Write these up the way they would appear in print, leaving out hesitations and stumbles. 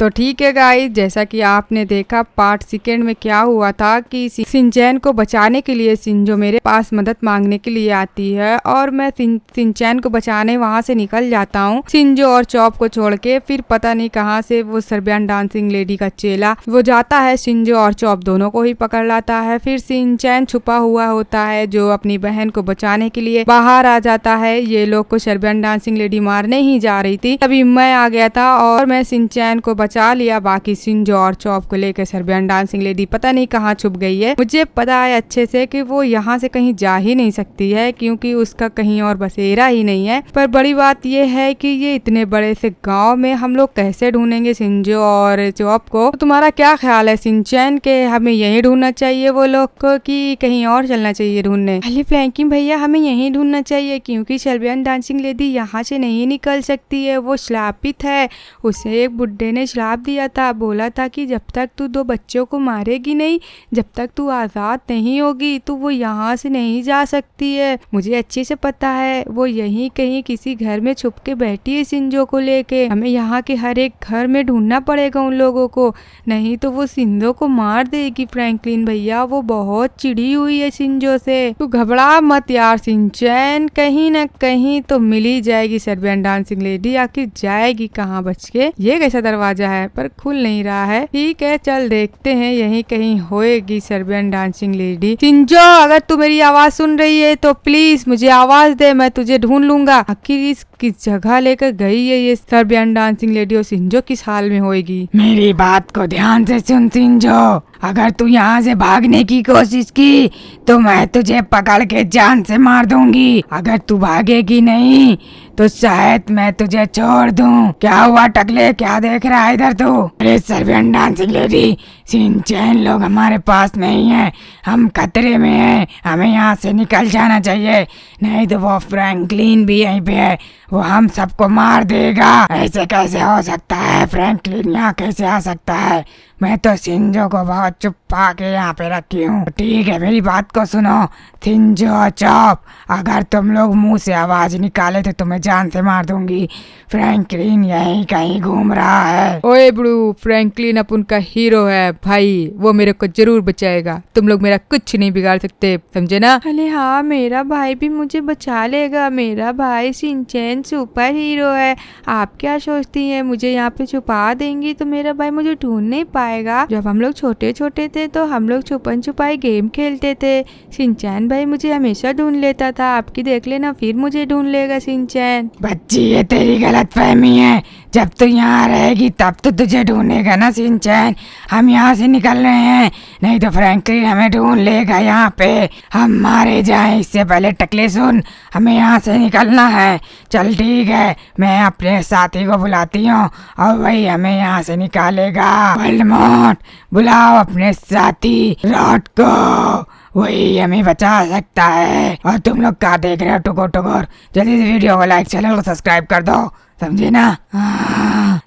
तो ठीक है गाइस, जैसा कि आपने देखा पार्ट सेकंड में क्या हुआ था कि शिनचैन को बचाने के लिए शिंजो मेरे पास मदद मांगने के लिए आती है और मैं शिनचैन को बचाने वहां से निकल जाता हूँ शिंजो और चॉप को छोड़ के। फिर पता नहीं कहां से वो सर्बियन डांसिंग लेडी का चेला वो जाता है, शिंजो और चॉप दोनों को ही पकड़ लाता है। फिर शिनचैन छुपा हुआ होता है जो अपनी बहन को बचाने के लिए बाहर आ जाता है। ये लोग को सर्बियन डांसिंग लेडी मारने ही जा रही थी, तभी मैं आ गया था और मैं शिनचैन को बचा लिया। बाकी शिंजो और चॉप को लेकर सर्बियन डांसिंग लेडी पता नहीं कहाँ छुप गई है। मुझे पता है अच्छे से कि वो यहाँ से कहीं जा ही नहीं सकती है क्योंकि उसका कहीं और बसेरा ही नहीं है। पर बड़ी बात ये है कि ये इतने बड़े से गांव में हम लोग कैसे ढूंढेंगे शिंजो और चॉप को? तो तुम्हारा क्या ख्याल है शिनचैन के हमें यही ढूंढना चाहिए वो लोग को कि कहीं और चलना चाहिए ढूंढने? अली फ्रैंकी भैया हमें यही ढूंढना चाहिए क्योंकि सर्बियन डांसिंग लेडी यहाँ से नहीं निकल सकती है। वो श्रापित है, उसे एक बुड्ढे ने श्राप दिया था, बोला था कि जब तक तू 2 बच्चों को मारेगी नहीं, जब तक तू आजाद नहीं होगी तो वो यहाँ से नहीं जा सकती है। मुझे अच्छे से पता है वो यहीं कहीं किसी घर में छुप के बैठी है शिंजो को लेके। हमें यहाँ के हर एक घर में ढूंढना पड़ेगा उन लोगों को, नहीं तो वो शिंजो को मार देगी। फ्रैंकलिन भैया वो बहुत चिड़ी हुई है शिंजो से। तू घबरा मत यार शिनचैन, कहीं न कहीं तो मिल ही जाएगी सर्बियन डांसिंग लेडी। आखिर जाएगी कहाँ बच के? ये कैसा दरवाजा है पर खुल नहीं रहा है। ठीक है चल देखते हैं, यहीं कहीं होएगी सर्बियन डांसिंग लेडी। शिंजो अगर तू मेरी आवाज सुन रही है तो प्लीज मुझे आवाज दे, मैं तुझे ढूंढ लूंगा। आखिर इस किस जगह लेकर गई है ये सर्बियन डांसिंग लेडी और शिंजो किस हाल में होएगी? मेरी बात को ध्यान से सुन शिंजो, अगर तू यहाँ से भागने की कोशिश की तो मैं तुझे पकड़ के जान से मार दूंगी। अगर तू भागेगी नहीं तो शायद मैं तुझे छोड़ दूं। क्या हुआ टकले, क्या देख रहा है इधर तू? अरे सर्बियन डांसिंग लेडी, शिनचैन लोग हमारे पास नहीं है, हम खतरे में हैं, हमें यहाँ से निकल जाना चाहिए, नहीं तो वो फ्रैंकलिन भी यहीं पे है, वो हम सबको मार देगा। ऐसे कैसे हो सकता है? फ्रैंकलिन यहाँ कैसे आ सकता है? मैं तो शिंजो को बहुत छुपा के यहाँ पे रखी हूँ। ठीक है मेरी बात को सुनो शिंजो और चॉप, अगर तुम लोग मुंह से आवाज निकाले तो तुम्हें जान से मार दूंगी। फ्रैंकलिन यहीं कहीं घूम रहा है। ओए ब्रू, फ्रैंकलिन अपन का हीरो है भाई, वो मेरे को जरूर बचाएगा, तुम लोग मेरा कुछ नहीं बिगाड़ सकते, समझे ना? अरे हाँ मेरा भाई भी मुझे बचा लेगा, मेरा भाई शिनचैन सुपर हीरो है। आप क्या सोचती हैं मुझे यहाँ पे छुपा देंगी तो मेरा भाई मुझे ढूंढ नहीं पाएगा? जब हम लोग छोटे छोटे थे तो हम लोग छुपन छुपाई गेम खेलते थे, शिनचैन भाई मुझे हमेशा ढूंढ लेता था, आपकी देख लेना फिर मुझे ढूंढ लेगा शिनचैन। बच्ची ये तेरी गलतफहमी है, जब तू यहाँ रहेगी तब तो तुझे ढूंढेगा ना शिनचैन। हम यहाँ से निकल रहे हैं, नहीं तो फ्रैंकलिन हमें ढूंढ लेगा यहाँ पे, हम मारे जाएं इससे पहले। टकले सुन, हमें यहाँ से निकलना है। चल ठीक है, मैं अपने साथी को बुलाती हूँ और वही हमें यहाँ से निकालेगा। वोल्डेमॉर्ट बुलाओ अपने साथी रॉड को, वही हमें बचा सकता है। और तुम लोग क्या देख रहे हो टुकुर टुकुर? जल्दी से वीडियो को लाइक, चैनल को सब्सक्राइब कर दो, समझे ना?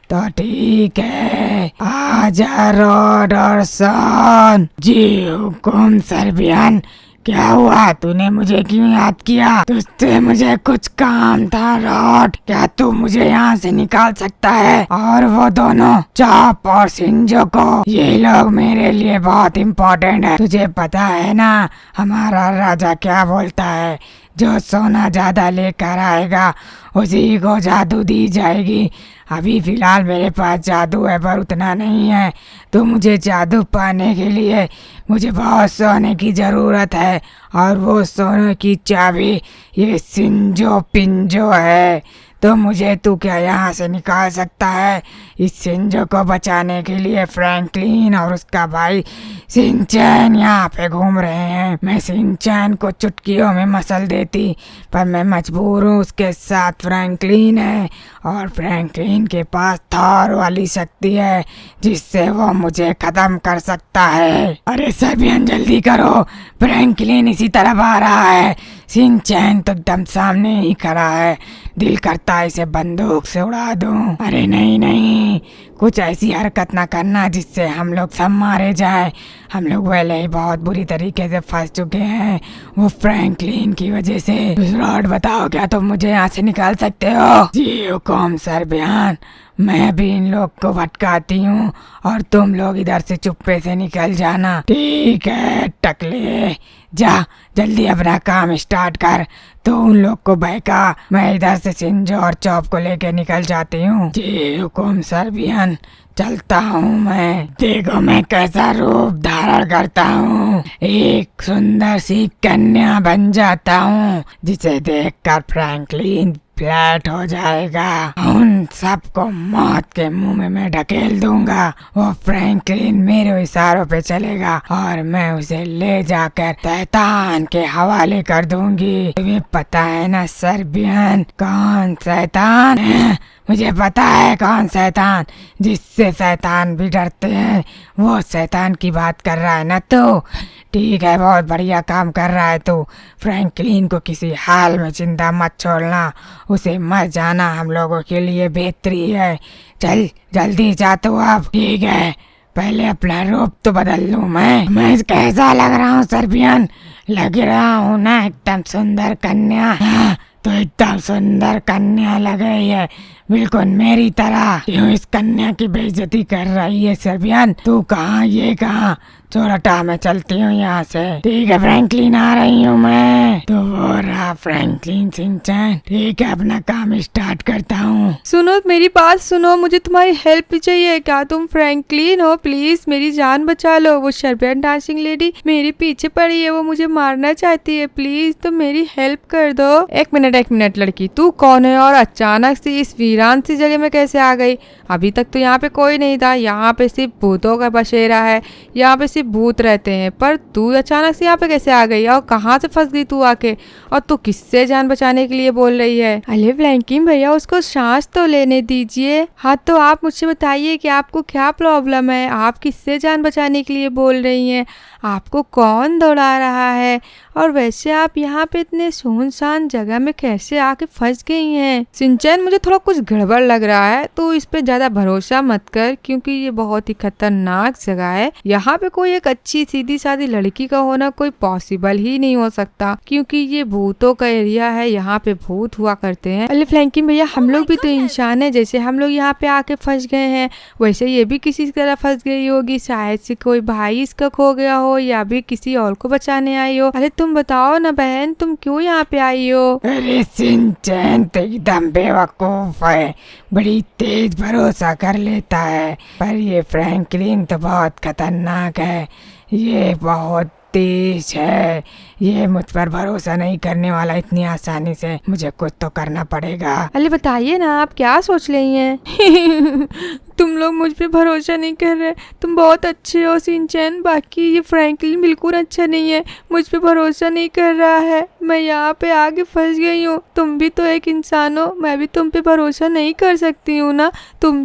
तो ठीक है, आजा रॉड और सन। जी हुकुम सर्बियन, क्या हुआ? तूने मुझे क्यों याद किया? तुझसे मुझे कुछ काम था रॉड, क्या तू मुझे यहाँ से निकाल सकता है? और वो दोनों चॉप और शिंजो को, ये लोग मेरे लिए बहुत इम्पोर्टेंट है। तुझे पता है ना हमारा राजा क्या बोलता है? जो सोना ज्यादा लेकर आएगा उसी को जादू दी जाएगी। अभी फिलहाल मेरे पास जादू है पर उतना नहीं है, तो मुझे जादू पाने के लिए मुझे बहुत सोने की ज़रूरत है, और वो सोने की चाबी ये शिंजो पिंजो है। तो मुझे तू क्या यहाँ से निकाल सकता है? इस शिंजो को बचाने के लिए फ्रैंकलिन और उसका भाई शिनचैन यहाँ पे घूम रहे हैं। मैं शिनचैन को चुटकियों में मसल देती, पर मैं मजबूर हूँ, उसके साथ फ्रैंकलिन है और फ्रैंकलिन के पास थॉर वाली शक्ति है जिससे वो मुझे खत्म कर सकता है। अरे सर्बियन जल्दी करो, फ्रैंकलिन इसी तरफ आ रहा है। शिनचैन तो एकदम सामने ही खड़ा है, दिल करता है इसे बंदूक से उड़ा दूं। अरे नहीं नहीं, कुछ ऐसी हरकत ना करना जिससे हम लोग सब मारे जाए। हम लोग पहले ही बहुत बुरी तरीके से फंस चुके हैं वो फ्रैंकलिन की वजह से। दूसरा और बताओ, क्या तुम मुझे यहाँ से निकाल सकते हो? जी हुकुम सर बयान, मैं भी इन लोग को भटकाती हूँ और तुम लोग इधर से चुप्पे से निकल जाना। ठीक है टकले, जा जल्दी अपना काम स्टार्ट कर। तो उन लोग को बहका, मैं इधर से सिंजो और चॉप को लेके निकल जाती हूँ। जी हुकुम सर बियन, चलता हूँ मैं। देखो मैं कैसा रूप धारण करता हूँ, एक सुंदर सी कन्या बन जाता हूँ जिसे देखकर फ्रैंकलिन फ्लैट हो जाएगा। उन सबको मौत के मुंह में मैं ढकेल दूंगा। वो फ्रैंकलिन मेरे इशारों पे चलेगा और मैं उसे ले जाकर शैतान के हवाले कर दूंगी। तुम्हें पता है ना सर्बियन, कौन शैतान है? मुझे पता है कौन शैतान, जिससे शैतान भी डरते हैं। वो शैतान की बात कर रहा है ना तू? ठीक है, बहुत बढ़िया काम कर रहा है तू। फ्रैंकलिन को किसी हाल में जिंदा मत छोड़ना, उसे मर जाना हम लोगों के लिए बेहतरी है। चल जल्दी जा तू अब। ठीक है, पहले अपना रूप तो बदल लूं मैं कैसा लग रहा हूँ सर्बियन? लग रहा हूँ ना एकदम सुंदर कन्या। तो एकदम सुंदर कन्या लग रही है, बिल्कुल मेरी तरह। क्यों इस कन्या की बेइज्जती कर रही है सर्बियन? तू कहाँ, ये कहाँ? चोरटा, मैं चलती हूँ यहाँ से। ठीक है फ्रैंकलिन, आ रही हूँ मैं। तो वो रहा फ्रैंकलिन शिनचैन। ठीक है, अपना काम स्टार्ट करता हूँ। सुनो, मेरी बात सुनो, मुझे तुम्हारी हेल्प चाहिए। क्या तुम फ्रैंकलिन हो? प्लीज मेरी जान बचा लो। वो सर्बियन डांसिंग लेडी मेरे पीछे पड़ी है, वो मुझे मारना चाहती है। प्लीज तुम मेरी हेल्प कर दो। एक मिनट लड़की, तू कौन है और अचानक से इस वीरान सी जगह में कैसे आ गई? अभी तक तो यहाँ पे कोई नहीं था, यहाँ पे सिर्फ भूतों का बसेरा है, यहाँ पे सिर्फ भूत रहते हैं। पर तू अचानक से यहाँ पे कैसे आ गई और कहाँ से फंस गई तू आके? और तू किससे जान बचाने के लिए बोल रही है? अरे फ्रैंकलिन भैया, उसको सांस तो लेने दीजिए। हाँ तो आप मुझसे बताइए कि आपको क्या प्रॉब्लम है, आप किससे जान बचाने के लिए बोल रही हैं, आपको कौन दौड़ा रहा है? और वैसे आप यहाँ पे इतने सुनसान जगह में कैसे आके फंस गई हैं? शिनचैन, मुझे थोड़ा कुछ गड़बड़ लग रहा है, तो इस पे ज्यादा भरोसा मत कर, क्योंकि ये बहुत ही खतरनाक जगह है। यहाँ पे कोई एक अच्छी सीधी सादी लड़की का होना कोई पॉसिबल ही नहीं हो सकता, क्योंकि ये भूतों का एरिया है, यहाँ पे भूत हुआ करते हैं। अरे फ्रैंकलिन भैया, हम लोग भी तो इंसान है, जैसे हम लोग यहाँ पे आके फंस गए हैं वैसे ये भी किसी तरह फंस गई होगी। शायद से कोई भाई इसका खो गया हो या भी किसी और को बचाने आई हो। अरे तुम बताओ ना बहन, तुम क्यों यहाँ पे आई हो? अरे शिनचैन तो एकदम बेवकूफ है, बड़ी तेज भरोसा कर लेता है। पर ये फ्रैंकलिन तो बहुत खतरनाक है, ये बहुत तेज है, ये मुझ पर भरोसा नहीं करने वाला इतनी आसानी से। मुझे कुछ तो करना पड़ेगा। अरे बताइए ना, आप क्या सोच रही हैं? तुम लोग मुझ पे भरोसा नहीं कर रहे। तुम बहुत अच्छे हो शिनचैन, बाकी ये फ्रैंकलिन बिल्कुल अच्छा नहीं है, मुझ पे भरोसा नहीं कर रहा है। मैं यहाँ पे आगे फंस गई हूँ। तुम भी तो एक इंसान हो, मैं भी तुम पे भरोसा नहीं कर सकती हूँ ना। तुम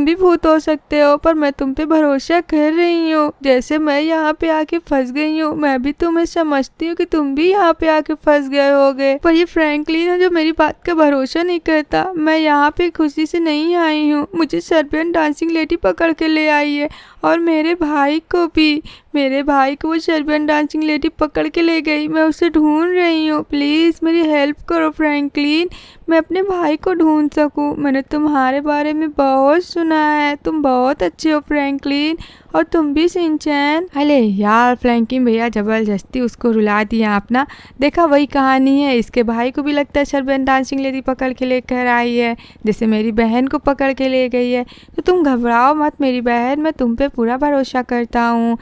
भी भूत हो सकते हो, पर मैं तुम पे भरोसा कर रही हूँ। जैसे मैं यहाँ पे आके फंस गई हूँ, मैं भी तुम्हें समझती हूँ कि तुम भी यहाँ पे आके फंस गए होगे। पर ये फ्रैंकलिन है जो मेरी बात का भरोसा नहीं करता। मैं यहाँ पे खुशी से नहीं आई हूँ, मुझे सर्बियन डांसिंग लेडी पकड़ के ले आई है, और मेरे भाई को भी। मेरे भाई को वो सर्बियन डांसिंग लेडी पकड़ के ले गई, मैं उसे ढूंढ रही हूँ। प्लीज मेरी हेल्प करो फ्रैंकलिन, मैं अपने भाई को ढूंढ सकूं। मैंने तुम्हारे बारे में बहुत सुना है, तुम बहुत अच्छे हो फ्रैंकलिन, और तुम भी शिनचैन। अरे यार फ्रैंकलिन भैया, जबरदस्ती उसको रुला दिया आप ना। देखा, वही कहानी है, इसके भाई को भी लगता है सर्बियन डांसिंग लेडी पकड़ के लेकर आई है, जैसे मेरी बहन को पकड़ के ले गई है। तो तुम घबराओ मत मेरी बहन, मैं तुम पे पूरा भरोसा करता हूँ।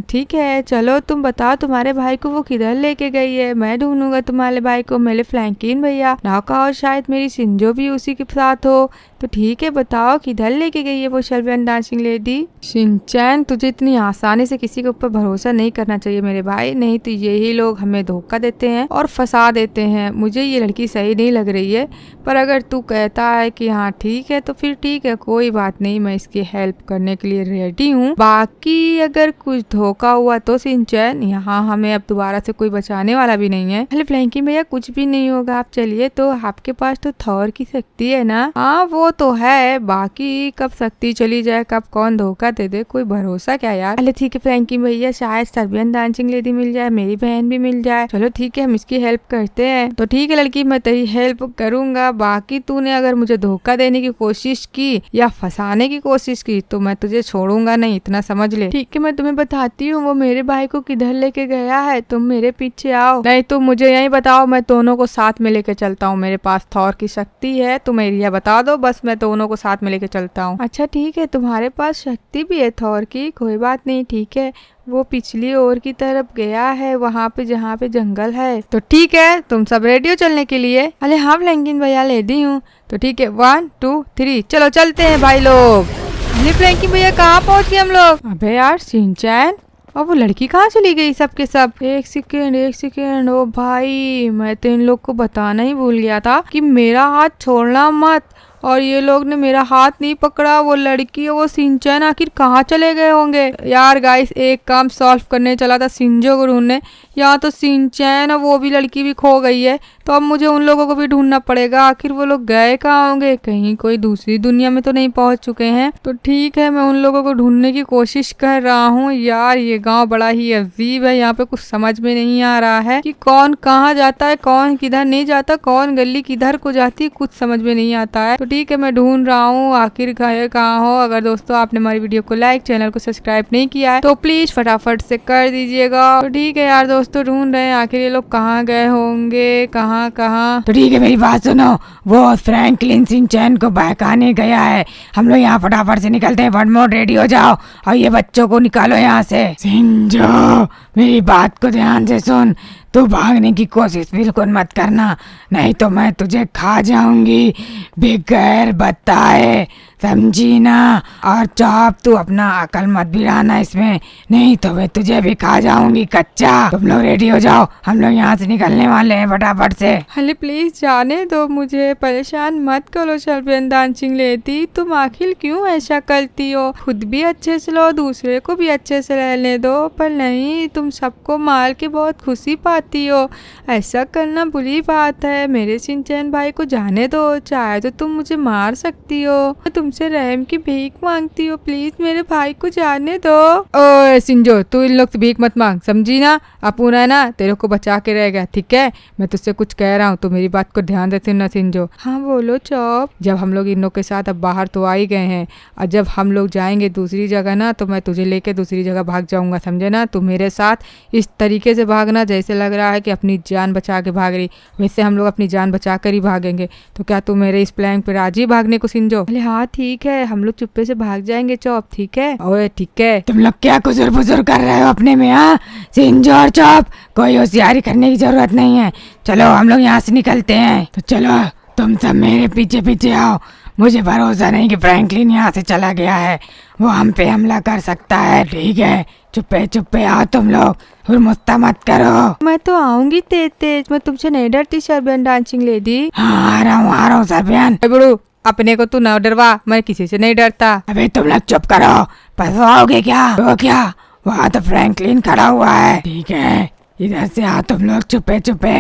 ठीक है, चलो तुम बताओ तुम्हारे भाई को वो किधर लेके गई है, मैं ढूंढूंगा तुम्हारे भाई को। मेरे फ्रैंकलिन भैया ना कहो, शायद मेरी सिंजो भी उसी के साथ हो। तो ठीक है, बताओ किधर लेके गई है वो Serbian dancing lady? Shinchan Shinchan, तुझे इतनी आसानी से किसी के ऊपर भरोसा नहीं करना चाहिए मेरे भाई, नहीं तो यही लोग हमें धोखा देते हैं और फंसा देते हैं। मुझे ये लड़की सही नहीं लग रही है, पर अगर तू कहता है कि हाँ ठीक है तो फिर ठीक है, कोई बात नहीं, मैं इसकी हेल्प करने के लिए रेडी हूँ। बाकी अगर कुछ धोखा हुआ तो सिंचैन, यहाँ हमें अब दोबारा से कोई बचाने वाला भी नहीं है। हेलो फ्रैंकी भैया, कुछ भी नहीं होगा, आप चलिए। तो आपके पास तो थॉर की शक्ति है ना? हाँ वो तो है, बाकी कब शक्ति चली जाए, कब कौन धोखा दे दे, कोई भरोसा क्या यार। चलो ठीक है फ्रैंकी भैया, शायद सर्बियन डांसिंग लेडी मिल जाए, मेरी बहन भी मिल जाए। चलो ठीक है, हम इसकी हेल्प करते हैं। तो ठीक है लड़की, मैं तेरी हेल्प करूंगा। बाकी तूने अगर मुझे धोखा देने की कोशिश की या फंसाने की कोशिश की तो मैं तुझे छोड़ूंगा नहीं, इतना समझ ले। ठीक है, मैं तुम्हें बताती हूँ वो मेरे भाई को किधर लेके गया है, तुम मेरे पीछे आओ, नहीं तो मुझे यही बताओ, मैं दोनों को साथ में लेके चलता हूँ। मेरे पास थॉर की शक्ति है, तुम एरिया बता दो बस, मैं दोनों को साथ में लेके चलता हूँ। अच्छा ठीक है, तुम्हारे पास शक्ति भी है थॉर की, कोई बात नहीं, ठीक है। वो पिछली ओर की तरफ गया है, वहाँ पे जहाँ पे जंगल है। तो ठीक है, तुम सब रेडी हो चलने के लिए? अरे हाँ फ्रैंकलिन भैया, रेडी हूँ। तो ठीक है, 1 2 3 चलो चलते हैं भाई लोग। अरे फ्रैंकलिन भैया, कहाँ पहुँच गए हम लोग? अबे यार सिंचैन, और वो लड़की कहाँ चली गई सब के सब? एक सेकेंड, ओ भाई मैं तो इन लोग को बताना ही भूल गया था कि मेरा हाथ छोड़ना मत, और ये लोग ने मेरा हाथ नहीं पकड़ा। वो लड़की और वो सिंचैन आखिर कहाँ चले गए होंगे यार? गाइस, एक काम सॉल्व करने चला था सिंजो को ढूंढने, यहाँ तो सिंचैन और वो भी लड़की भी खो गई है, तो अब मुझे उन लोगों को भी ढूंढना पड़ेगा। आखिर वो लोग गए कहाँ होंगे? कहीं कोई दूसरी दुनिया में तो नहीं पहुंच चुके हैं? तो ठीक है, मैं उन लोगों को ढूंढने की कोशिश कर रहा हूँ। यार ये गाँव बड़ा ही अजीब है, यहाँ पे कुछ समझ में नहीं आ रहा है कि कौन कहाँ जाता है, कौन किधर नहीं जाता, कौन गली किधर को जाती है, कुछ समझ में नहीं आता है। तो ठीक है, मैं ढूंढ रहा हूँ आखिर कहाँ हो। अगर दोस्तों आपने हमारी वीडियो को लाइक, चैनल को सब्सक्राइब नहीं किया है तो प्लीज फटाफट से कर दीजिएगा। तो ठीक है यार दोस्तों, ढूंढ रहे हैं आखिर ये लोग कहाँ गए होंगे, कहाँ। तो ठीक है, मेरी बात सुनो, वो फ्रैंकलिन सिंचैन को बहकाने गया है। हम लोग यहाँ फटाफट से निकलते हैं। वन मोड, रेडी हो जाओ और ये बच्चों को निकालो यहाँ से। सिंजो, मेरी बात को ध्यान से सुन, तू भागने की कोशिश बिल्कुल मत करना, नहीं तो मैं तुझे खा जाऊंगी बगैर बताए, समझी ना? और चौप, तू अपना अकल मत भिड़ाना इसमें, नहीं तो मैं तुझे भी खा जाऊंगी कच्चा। तुम लोग रेडी हो जाओ, हम लोग यहाँ से निकलने वाले हैं फटाफट से। अरे प्लीज जाने दो मुझे, परेशान मत करो सर्बियन डांसिंग लेडी। तुम आखिर क्यों ऐसा करती हो? खुद भी अच्छे से लो, दूसरे को भी अच्छे से रहने दो, पर नहीं, तुम सबको मार के बहुत खुशी पाती हो। ऐसा करना बुरी बात है। मेरे सिंचैन भाई को जाने दो, चाहे तो तुम मुझे मार सकती हो, तुमसे रहम की भीख मांगती हो, प्लीज मेरे भाई को जाने दो। ओए सिंजो, तू इन लोग से भीख मत मांग, समझी ना? अपूर्ण है ना, तेरे को बचा के रहेगा, ठीक है? मैं तुझसे कुछ कह रहा हूँ तो मेरी बात को ध्यान देते ना सिंजो। हाँ बोलो चौप। जब हम लोग इन लोग के साथ अब बाहर तो आ ही गए हैं, और जब हम लोग जाएंगे दूसरी जगह ना, तो मैं तुझे लेके दूसरी जगह भाग जाऊंगा, समझे ना? तू मेरे साथ इस तरीके से भागना जैसे लग रहा है कि अपनी जान बचा के भाग रही, वैसे हम लोग अपनी जान बचा कर ही भागेंगे। तो क्या तू मेरे इस प्लान पे राजी भागने को सिंजो? अरे हाँ ठीक है, हम लोग चुप्पे से भाग जाएंगे चौप, ठीक है? ओए ठीक है। तुम लोग क्या कुजर पुजर कर रहे हो अपने में? हाँ सिंजो और चौप, कोई होशियारी करने की जरूरत नहीं है, चलो हम लोग यहाँ से निकलते हैं। तो चलो तुम सब मेरे पीछे पीछे आओ। मुझे भरोसा नहीं कि फ्रैंकलिन यहाँ से चला गया है, वो हम पे हमला कर सकता है, ठीक है? चुप्पे चुप्पे आओ तुम लोग, और मुस्ता मत करो। मैं तो आऊंगी तेज तेज, मैं तुमसे नहीं डरती सर्बियन डांसिंग लेडी। हाँ आ रहा हूँ सर्बियन। बड़ू, अपने को तू न डरवा, मैं किसी से नहीं डरता। अबे तुम लोग चुप करो, फंसवाओगे क्या? तो क्या, वहाँ तो फ्रैंकलिन खड़ा हुआ है, ठीक है? इधर से आओ तुम लोग चुपे चुपे।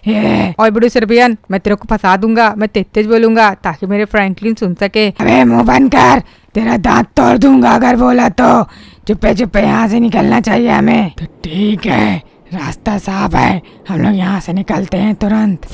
ये और बड़ू सर्बियन, मैं तेरे को फंसा दूंगा, मैं तेज तेज बोलूंगा ताकि मेरे फ्रैंकलिन सुन सके। अबे मुंह बंद कर, तेरा दांत तोड़ दूंगा अगर बोला तो। चुपे चुपे यहाँ से निकलना चाहिए हमें। तो ठीक है, रास्ता साफ है, हम लोग यहाँ से निकलते हैं तुरंत।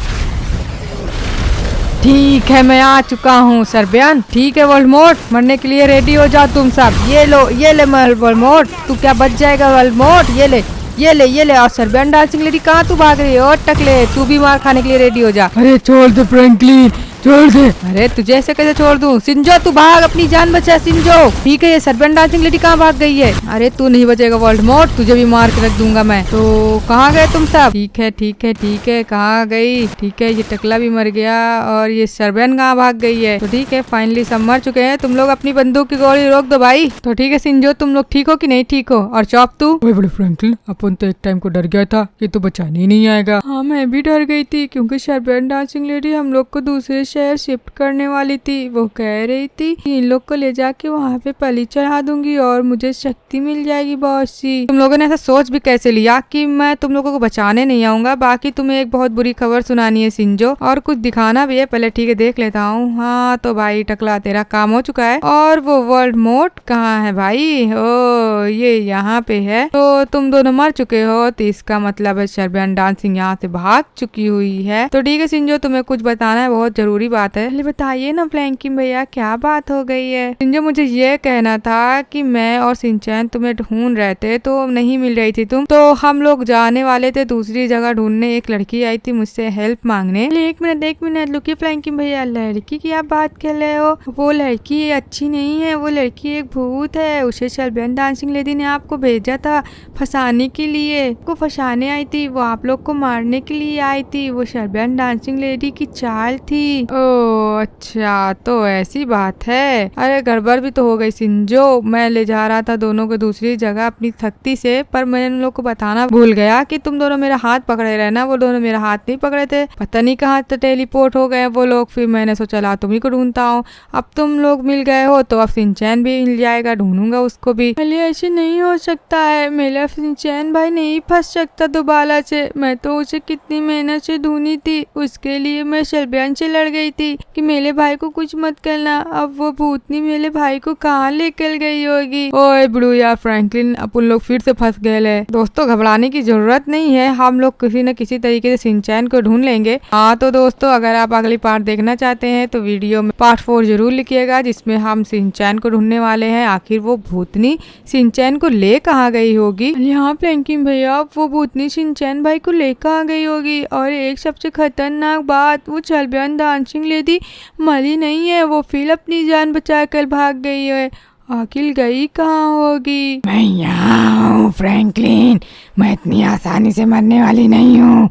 ठीक है, मैं आ चुका हूँ सर्बियन। ठीक है वोल्डेमॉर्ट, मरने के लिए रेडी हो जाओ तुम सब। ये लो वोल्डेमॉर्ट, तू क्या बच जाएगा वोल्डेमॉर्ट, ये ले। और सर्बियन डांसिंग लेडी कहाँ तू भाग रही है? और टकले, तू भी मार खाने के लिए रेडी हो जा। अरे छोड़ दे फ्रैंकलिन, छोड़ दे। अरे तुझे ऐसे कैसे छोड़ दूं? सिंजो तू भाग, अपनी जान बचा सिंजो। ठीक है, ये सर्पेंट डांसिंग लेडी कहाँ भाग गई है? अरे तू नहीं बचेगा वोल्डेमॉर्ट, तुझे भी मार के रख दूंगा मैं। तो कहाँ गए तुम सब? ठीक है ठीक है ठीक है, कहाँ गई? ठीक है, ये टकला भी मर गया और ये सर्पेंट कहाँ भाग गई है? तो ठीक है, फाइनली सब मर चुके हैं। तुम लोग अपनी बंदूक की गोली रोक दो भाई। तो ठीक है सिंजो, तुम लोग ठीक हो कि नहीं ठीक हो? और चॉप तू? ओए बड़े फ्रैंकलिन, अपन तो एक टाइम को डर गया था कि तू बचाने ही नहीं आएगा। हाँ मैं भी डर गई थी, क्योंकि सर्पेंट डांसिंग लेडी हम लोग को दूसरे शहर शिफ्ट करने वाली थी। वो कह रही थी कि इन लोग को ले जाके वहाँ पे बलि चढ़ा दूंगी और मुझे शक्ति मिल जाएगी बहुत सी। तुम लोगों ने ऐसा सोच भी कैसे लिया कि मैं तुम लोगों को बचाने नहीं आऊंगा? बाकी तुम्हें एक बहुत बुरी खबर सुनानी है सिंजो, और कुछ दिखाना भी है। पहले ठीक है देख लेता हूँ। हाँ तो भाई टकला तेरा काम हो चुका है। और वो वोल्डेमॉर्ट कहाँ है भाई? ओ ये यहाँ पे है। तो तुम दोनों मर चुके हो, तो इसका मतलब है सर्पेंट डांसिंग यहाँ से भाग चुकी हुई है। तो ठीक है सिंजो, तुम्हें कुछ बताना है, बहुत जरूरी बात है। बताइए ना फ्रैंकलिन भैया, क्या बात हो गई है? सिंजो मुझे ये कहना था कि मैं और सिंचैन तुम्हें ढूंढ रहे थे, तो नहीं मिल रही थी तुम, तो हम लोग जाने वाले थे दूसरी जगह ढूंढने। एक लड़की आई थी मुझसे हेल्प मांगने। एक मिनट लुकिए फ्रैंकलिन भैया, लड़की की आप बात कर रहे हो? वो लड़की अच्छी नहीं है, वो लड़की एक भूत है। उसे सर्पेंट डांसिंग लेडी ने आपको भेजा था फंसाने के लिए। को फंसाने आई थी, वो आप लोग को मारने के लिए आई थी। वो सर्पेंट डांसिंग लेडी की चाल थी। ओ अच्छा, तो ऐसी बात है। अरे गड़बड़ भी तो हो गई सिंजो। मैं ले जा रहा था दोनों को दूसरी जगह अपनी शक्ति से, पर मैं उन लोग को बताना भूल गया कि तुम दोनों मेरा हाथ पकड़े रहना। वो दोनों मेरा हाथ नहीं पकड़े थे, पता नहीं कहाँ से टेलीपोर्ट हो गए वो लोग। फिर मैंने सोचा ला तुम्ही को ढूंढता हूँ। अब तुम लोग मिल गए हो तो अब सिंचैन भी मिल जाएगा, ढूंढूंगा उसको भी। पहले ऐसे नहीं हो सकता है, मेरा सिंचैन भाई नहीं फंस सकता दोबारा से। मैं तो उसे कितनी मेहनत से ढूंढी थी, उसके लिए मैं सर्पेंट से लड़ गई थी कि मेरे भाई को कुछ मत करना। अब वो भूतनी मेरे भाई को कहाँ लेकर गई होगी? ओए बुढ़िया फ्रैंकलिन, अपन लोग फिर से फंस गए ले। दोस्तों घबराने की जरूरत नहीं है, हम लोग किसी न किसी तरीके से सिंचैन को ढूंढ लेंगे। हाँ तो दोस्तों, अगर आप अगली पार्ट देखना चाहते हैं तो वीडियो में पार्ट 4 जरूर लिखिएगा, जिसमें हम सिंचैन को ढूंढने वाले हैं। आखिर वो भूतनी सिंचैन को ले कहाँ गई होगी? यहाँ फ्रैंकलिन भैया, वो भूतनी सिंचैन भाई को ले कहाँ गई होगी? और एक सबसे खतरनाक बात, वो सर्पेंट डांसिंग लेडी मरी नहीं है, वो फिर अपनी जान बचाकर भाग गई है। आखिर गई कहाँ होगी? मैं यहाँ हूँ फ्रैंकलिन, मैं इतनी आसानी से मरने वाली नहीं हूँ।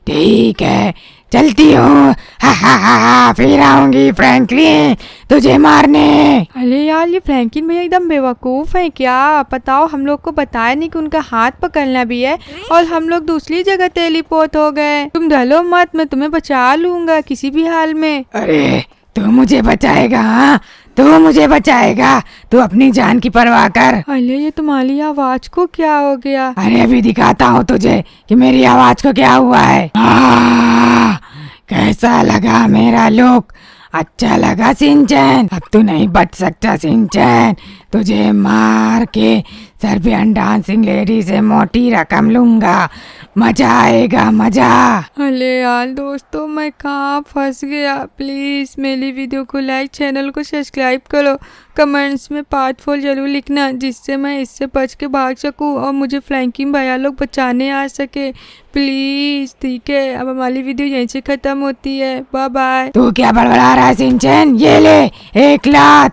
ठीक है चलती हूँ, फिर आऊंगी फ्रैंकलिन तुझे मारने। अरे यार, ये फ्रैंकलिन भैया एकदम बेवकूफ है क्या? बताओ, हम लोग को बताया नहीं कि उनका हाथ पकड़ना भी है, और हम लोग दूसरी जगह टेलीपोर्ट हो गए। तुम डरो मत, मैं तुम्हें बचा लूंगा किसी भी हाल में। अरे तू मुझे बचाएगा? हाँ तू मुझे बचाएगा, तू अपनी जान की परवाह कर। अरे ये तुम्हारी आवाज को क्या हो गया? अरे अभी दिखाता हूँ तुझे कि मेरी आवाज को क्या हुआ है। कैसा लगा मेरा लुक? अच्छा लगा सिंचैन? अब तू नहीं बच सकता सिंचैन, तुझे मार के सर्पेंट डांसिंग लेडी से मोटी रकम लूंगा, मजा आएगा मजा। अरे यार दोस्तों, मैं कहाँ फंस गया। प्लीज मेरी वीडियो को लाइक, चैनल को सब्सक्राइब करो, कमेंट्स में पार्ट 4 जरूर लिखना, जिससे मैं इससे बच के भाग सकूं और मुझे फ्रैंकलिन भैया लोग बचाने आ सके प्लीज। ठीक है, अब हमारी वीडियो यहीं से खत्म होती है। Bye bye. तू क्या बड़बड़ा रहा है सिंचैन? ये ले 1 लाख।